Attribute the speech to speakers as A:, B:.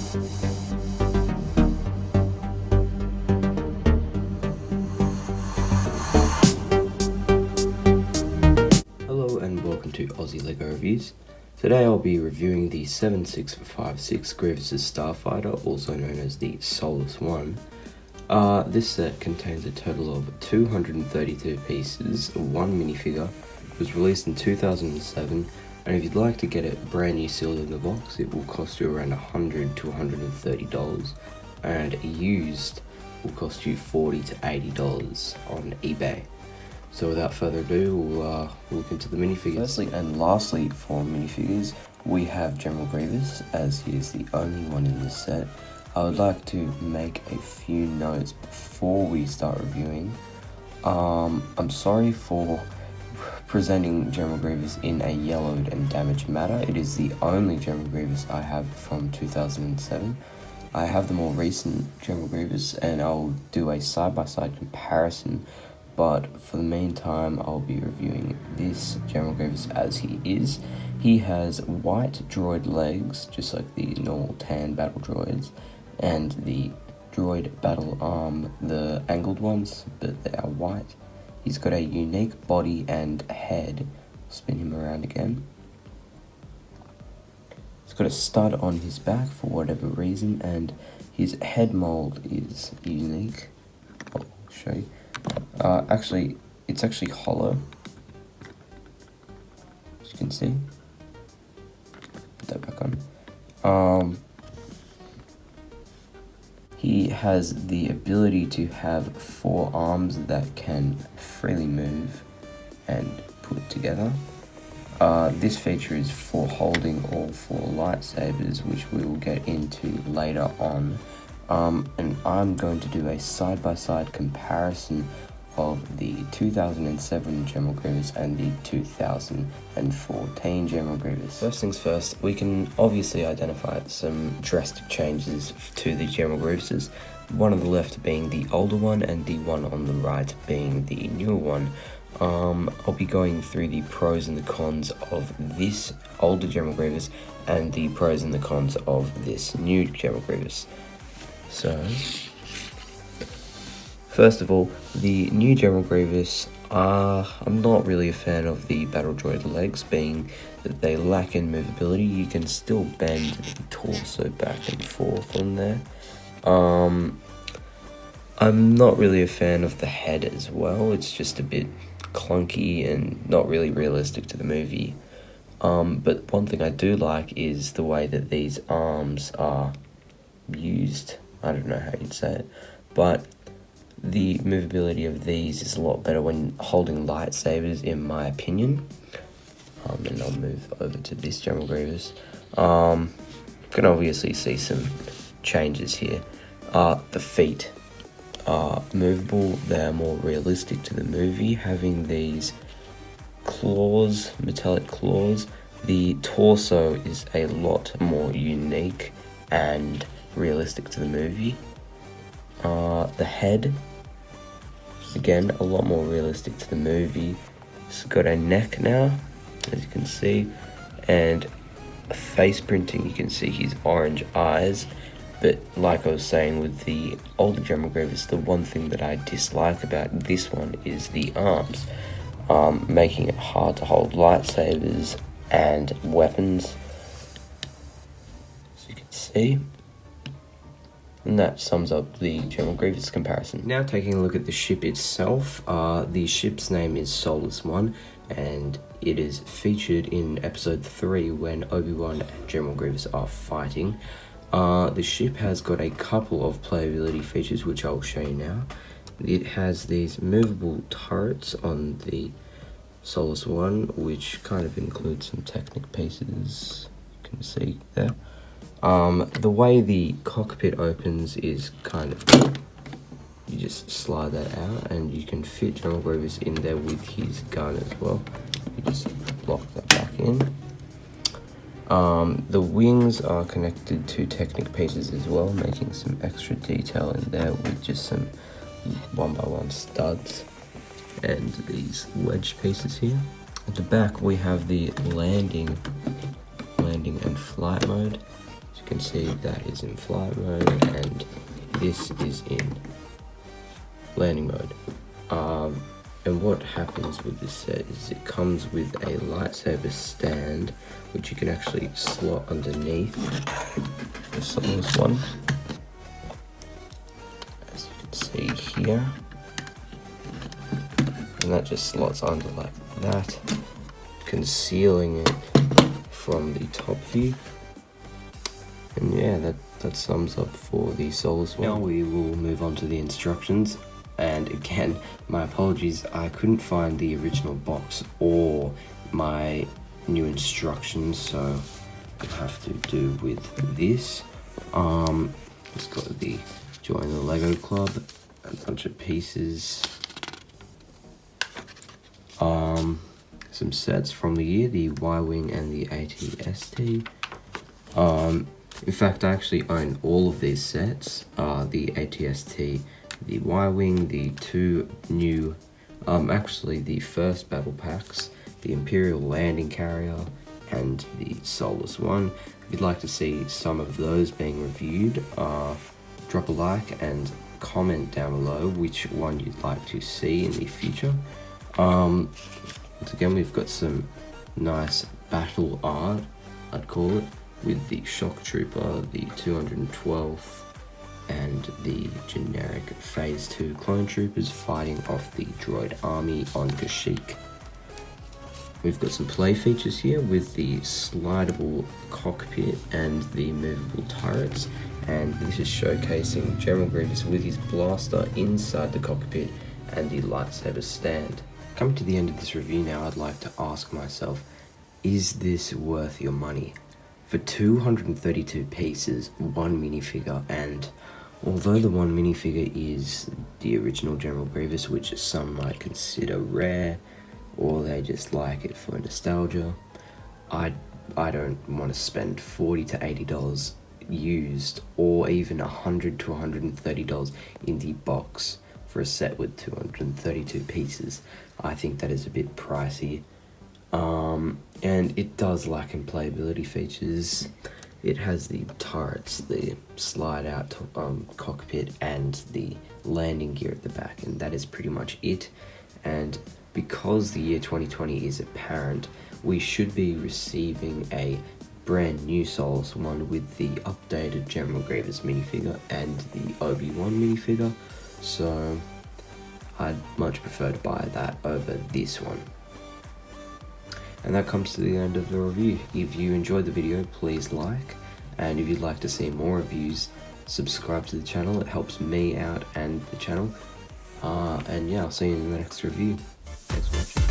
A: Hello and welcome to Aussie LEGO Reviews. Today I'll be reviewing the 7656 Grievous Starfighter, also known as the Soulless One. This set contains a total of 232 pieces, one minifigure. It was released in 2007, and if you'd like to get it brand new sealed in the box, it will cost you around $100 to $130, and used will cost you $40 to $80 on eBay. So without further ado, we'll look into the minifigures. Firstly and lastly for minifigures, we have General Grievous, as he is the only one in this set. I would like to make a few notes before we start reviewing. I'm sorry for presenting General Grievous in a yellowed and damaged matter. It is the only General Grievous I have from 2007. I have the more recent General Grievous, and I'll do a side-by-side comparison. But for the meantime, I'll be reviewing this General Grievous as he is. He has white droid legs, just like the normal tan battle droids, and the droid battle arm, the angled ones, but they are white. He's got a unique body and head. Spin him around again. He's got a stud on his back for whatever reason, and his head mold is unique. I'll show you. It's actually hollow, as you can see. Put that back on. He has the ability to have 4 arms that can freely move and put together. This feature is for holding all 4 lightsabers, which we will get into later on. And I'm going to do a side-by-side comparison of the 2007 General Grievous and the 2014 General Grievous. First things first, we can obviously identify some drastic changes to the General Grievuses. One on the left being the older one, and the one on the right being the newer one. I'll be going through the pros and the cons of this older General Grievous and the pros and the cons of this new General Grievous. So, first of all, the new General Grievous, I'm not really a fan of the battle droid legs, being that they lack in movability. You can still bend the torso back and forth on there. I'm not really a fan of the head as well. It's just a bit clunky and not really realistic to the movie. But one thing I do like is the way that these arms are used. I don't know how you'd say it, but the movability of these is a lot better when holding lightsabers, in my opinion. And I'll move over to this General Grievous. Can obviously see some changes here. The feet are movable, they're more realistic to the movie, having these claws, metallic claws. The torso is a lot more unique and realistic to the movie. The head, again, a lot more realistic to the movie. It's got a neck now, as you can see, and face printing. You can see his orange eyes. But like I was saying with the older General Grievous, the one thing that I dislike about this one is the arms, making it hard to hold lightsabers and weapons, as you can see. And that sums up the General Grievous comparison. Now taking a look at the ship itself, the ship's name is Soulless One, and it is featured in episode 3 when Obi-Wan and General Grievous are fighting. The ship has got a couple of playability features, which I'll show you now. It has these movable turrets on the Soulless One, which kind of includes some Technic pieces, you can see there. The way the cockpit opens is kind of cool. You just slide that out and you can fit General Grievous in there with his gun as well. You just lock that back in. The wings are connected to Technic pieces as well, making some extra detail in there with just some 1x1 studs and these wedge pieces here. At the back we have the landing and flight mode. As you can see that is in flight mode, and this is in landing mode. And what happens with this set is it comes with a lightsaber stand, which you can actually slot underneath the Solus one, as you can see here, and that just slots under like that, concealing it from the top view. And yeah, that sums up for the Solus one. Now we will move on to the instructions. And again, my apologies, I couldn't find the original box or my new instructions, so I have to do with this. It's got the join the Lego Club, a bunch of pieces, some sets from the year, the Y-Wing and the AT-ST. In fact, I actually own all of these sets, the AT-ST, the Y-Wing, the two new, actually the first battle packs, the Imperial Landing Carrier, and the Solus one. If you'd like to see some of those being reviewed, drop a like and comment down below which one you'd like to see in the future. Once again, we've got some nice battle art, I'd call it, with the Shock Trooper, the 212th, and the generic Phase 2 clone troopers fighting off the droid army on Kashyyyk. We've got some play features here with the slidable cockpit and the movable turrets, and this is showcasing General Grievous with his blaster inside the cockpit and the lightsaber stand. Coming to the end of this review now, I'd like to ask myself, is this worth your money? For 232 pieces, one minifigure, and although the one minifigure is the original General Grievous, which some might consider rare, or they just like it for nostalgia, I don't want to spend $40 to $80 used, or even $100 to $130 in the box for a set with 232 pieces. I think that is a bit pricey. And it does lack in playability features. It has the turrets, the slide out cockpit, and the landing gear at the back, and that is pretty much it. And because the year 2020 is apparent, we should be receiving a brand new Solus one with the updated General Grievous minifigure and the Obi-Wan minifigure, so I'd much prefer to buy that over this one. And that comes to the end of the review. If you enjoyed the video, please like, and if you'd like to see more reviews, subscribe to the channel. It helps me out and the channel. And yeah, I'll see you in the next review. Thanks for watching.